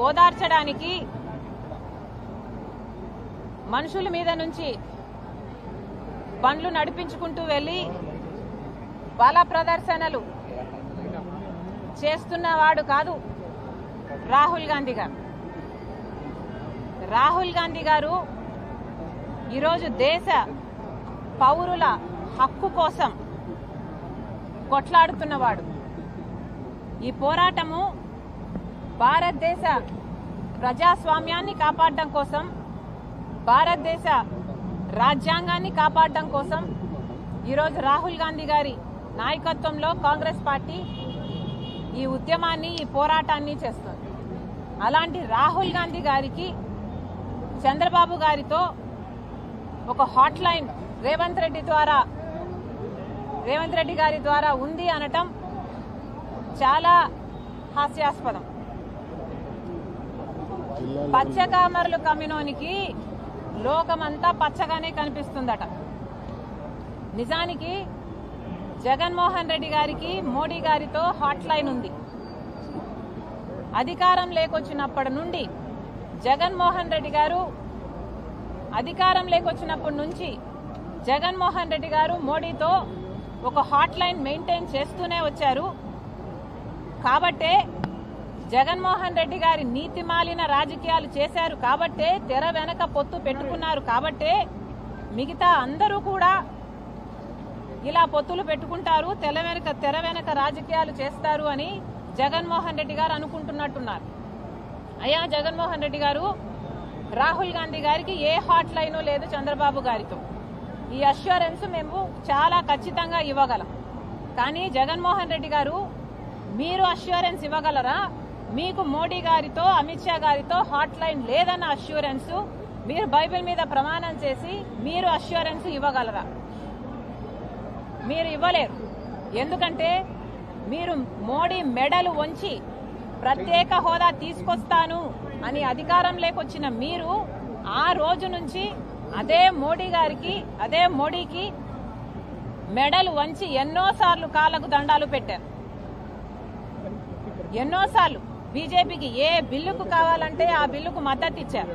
ఓదార్చడానికి మనుషుల మీద నుంచి బండ్లు నడిపించుకుంటూ వెళ్లి బల ప్రదర్శనలు చేస్తున్నవాడు కాదు రాహుల్ గాంధీ గారు. రాహుల్ గాంధీ గారు ఈరోజు దేశ పౌరుల హక్కు కోసం కొట్లాడుతున్నవాడు. ఈ పోరాటము భారతదేశ ప్రజాస్వామ్యాన్ని కాపాడడం కోసం, భారతదేశ రాజ్యాంగాన్ని కాపాడడం కోసం ఈరోజు రాహుల్ గాంధీ గారి నాయకత్వంలో కాంగ్రెస్ పార్టీ ఈ ఉద్యమాన్ని, ఈ పోరాటాన్ని చేస్తుంది. అలాంటి రాహుల్ గాంధీ గారికి చంద్రబాబు గారితో ఒక హాట్ లైన్ రేవంత్ రెడ్డి గారి ద్వారా ఉంది అనటం చాలా హాస్యాస్పదం. పచ్చకామర్లు కమ్మినోనికి లోకమంతా పచ్చగానే కనిపిస్తుందట. నిజానికి జగన్మోహన్ రెడ్డి గారికి మోడీ గారితో హాట్ లైన్ ఉంది. అధికారం లేకొచ్చినప్పటి నుండి జగన్మోహన్ రెడ్డి గారు జగన్మోహన్ రెడ్డి గారు మోడీతో ఒక హాట్ లైన్ మెయింటైన్ చేస్తూనే వచ్చారు. కాబట్టే జగన్మోహన్ రెడ్డి గారి నీతిమాలిన రాజకీయాలు చేశారు కాబట్టే, తెర వెనక పొత్తు పెట్టుకున్నారు కాబట్టే మిగతా అందరూ కూడా ఇలా పొత్తులు పెట్టుకుంటారు, తెర వెనక రాజకీయాలు చేస్తారు అని జగన్మోహన్ రెడ్డి గారు అనుకుంటున్నట్టున్నారు. అయ్యా జగన్మోహన్ రెడ్డి గారు, రాహుల్ గాంధీ గారికి ఏ హాట్ లైను లేదు చంద్రబాబు గారితో. ఈ అష్యూరెన్స్ మేము చాలా ఖచ్చితంగా ఇవ్వగలం. కానీ జగన్మోహన్ రెడ్డి గారు, మీరు అష్యూరెన్స్ ఇవ్వగలరా? మీకు మోడీ గారితో, అమిత్ షా గారితో హాట్ లైన్ లేదన్న అష్యూరెన్స్ మీరు బైబిల్ మీద ప్రమాణం చేసి మీరు అష్యూరెన్స్ ఇవ్వగలరా? మీరు ఇవ్వలేరు. ఎందుకంటే మీరు మోడీ మెడలు వంచి ప్రత్యేక హోదా తీసుకొస్తాను అని అధికారం లేకొచ్చిన మీరు ఆ రోజు నుంచి అదే మోడీకి మెడలు వంచి ఎన్నోసార్లు కాళ్లకు దండాలు పెట్టారు. ఎన్నోసార్లు బీజేపీకి ఏ బిల్లుకు కావాలంటే ఆ బిల్లుకు మద్దతు ఇచ్చారు.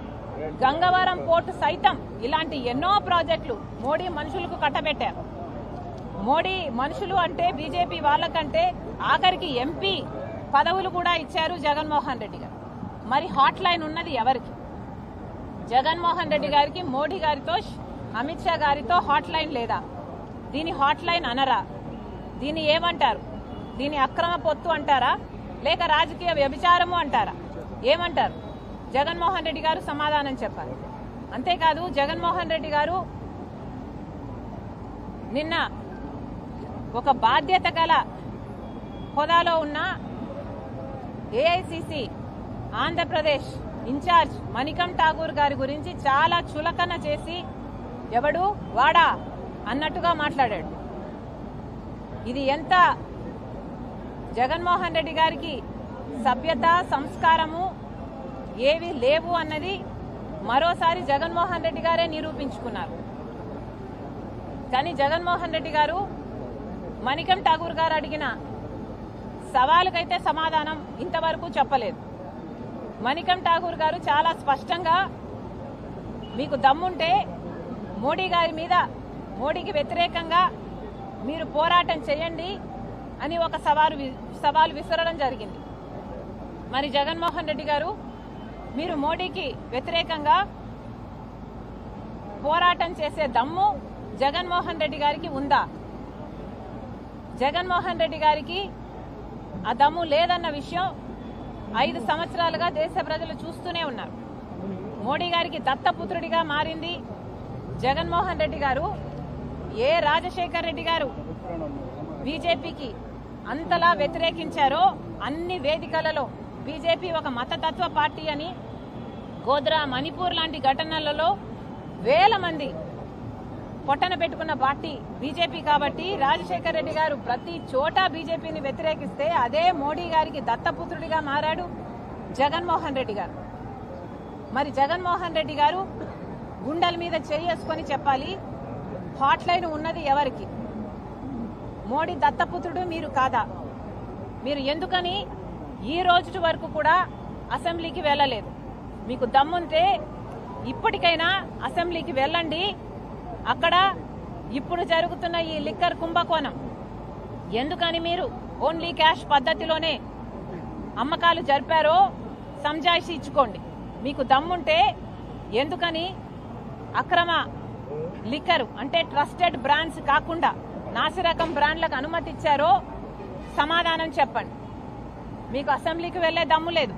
గంగవరం పోర్టు సైతం ఇలాంటి ఎన్నో ప్రాజెక్టులు మోడీ మనుషులకు కట్టబెట్టారు. మోడీ మనుషులు అంటే బీజేపీ వాళ్ళకంటే ఆఖరికి ఎంపీ పదవులు కూడా ఇచ్చారు జగన్మోహన్ రెడ్డి గారు. మరి హాట్ లైన్ ఉన్నది ఎవరికి? జగన్మోహన్ రెడ్డి గారికి మోడీ గారితో, అమిత్ షా గారితో హాట్ లైన్ లేదా? దీని హాట్ లైన్ అనరా? దీన్ని ఏమంటారు? దీని అక్రమ పొత్తు అంటారా, లేక రాజకీయ వ్యభిచారము అంటారా? ఏమంటారు? జగన్మోహన్ రెడ్డి గారు సమాధానం చెప్పాలి. అంతేకాదు జగన్మోహన్ రెడ్డి గారు నిన్న ఒక బాధ్యత గల హోదాలో ఉన్న ఏఐసిసి ఆంధ్రప్రదేశ్ ఇన్ఛార్జ్ మణికం ఠాగూర్ గారి గురించి చాలా చులకన చేసి ఎవడు వాడా అన్నట్టుగా మాట్లాడాడు. ఇది ఎంత జగన్మోహన్ రెడ్డి గారికి సభ్యత, సంస్కారము ఏవి లేవు అన్నది మరోసారి జగన్మోహన్ రెడ్డి గారే నిరూపించుకున్నారు. కానీ జగన్మోహన్ రెడ్డి గారు మణికం ఠాగూర్ గారు అడిగిన సవాలుకైతే సమాధానం ఇంతవరకు చెప్పలేదు. మణికం ఠాగూర్ గారు చాలా స్పష్టంగా, మీకు దమ్ముంటే మోడీ గారి మీద, మోడీకి వ్యతిరేకంగా మీరు పోరాటం చేయండి అని ఒక సవాలు విసరడం జరిగింది. మరి జగన్మోహన్ రెడ్డి గారు, మీరు మోడీకి వ్యతిరేకంగా పోరాటం చేసే దమ్ము జగన్మోహన్ రెడ్డి గారికి ఉందా? జగన్మోహన్ రెడ్డి గారికి ఆ దమ్ము లేదన్న విషయం 5 సంవత్సరాలుగా దేశ ప్రజలు చూస్తూనే ఉన్నారు. మోడీ గారికి దత్తపుత్రుడిగా మారింది జగన్మోహన్ రెడ్డి గారు. ఏ రాజశేఖర్ రెడ్డి గారు బీజేపీకి అంతలా వ్యతిరేకించారో అన్ని వేదికలలో బీజేపీ ఒక మతతత్వ పార్టీ అని, గోద్రా, మణిపూర్ లాంటి ఘటనలలో వేల మంది పొట్టన పెట్టుకున్న పార్టీ బీజేపీ. కాబట్టి రాజశేఖర్ రెడ్డి గారు ప్రతి చోట బీజేపీని వ్యతిరేకిస్తే అదే మోడీ గారికి దత్తపుత్రుడిగా మారాడు జగన్మోహన్ రెడ్డి గారు. మరి జగన్మోహన్ రెడ్డి గారు గుండెల మీద చేసుకొని చెప్పాలి, హాట్ లైన్ ఉన్నది ఎవరికి? మోడీ దత్తపుత్రుడు మీరు కాదా? మీరు ఎందుకని ఈ రోజు వరకు కూడా అసెంబ్లీకి వెళ్ళలేదు. మీకు దమ్ముంటే ఇప్పటికైనా అసెంబ్లీకి వెళ్ళండి. అక్కడ ఇప్పుడు జరుగుతున్న ఈ లిక్కర్ కుంభకోణం ఎందుకని మీరు ఓన్లీ క్యాష్ పద్ధతిలోనే అమ్మకాలు జరిపారో సంజాయిషి ఇచ్చుకోండి. మీకు దమ్ముంటే ఎందుకని అక్రమ లిక్కర్ అంటే ట్రస్టెడ్ బ్రాండ్స్ కాకుండా నాసిరకం బ్రాండ్లకు అనుమతి ఇచ్చారో సమాధానం చెప్పండి. మీకు అసెంబ్లీకి వెళ్లే దమ్ము లేదు,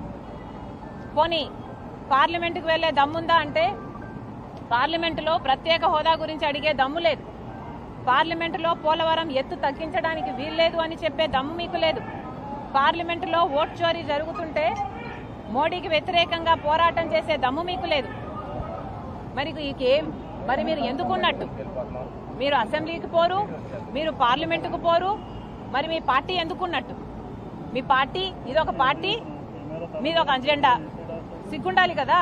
పోనీ పార్లమెంటుకు వెళ్లే దమ్ముందా అంటే పార్లమెంటులో ప్రత్యేక హోదా గురించి అడిగే దమ్ము లేదు, పార్లమెంటులో పోలవరం ఎత్తు తగ్గించడానికి వీల్లేదు అని చెప్పే దమ్ము మీకు లేదు, పార్లమెంటులో ఓట్ చోరీ జరుగుతుంటే మోడీకి వ్యతిరేకంగా పోరాటం చేసే దమ్ము మీకు లేదు. మరి మీరు ఎందుకున్నట్టు? మీరు అసెంబ్లీకి పోరు, మీరు పార్లమెంటుకు పోరు, మరి మీ పార్టీ ఎందుకున్నట్టు? మీ పార్టీ ఇదొక పార్టీ, మీదొక అజెండా, సిగ్గుండాలి కదా.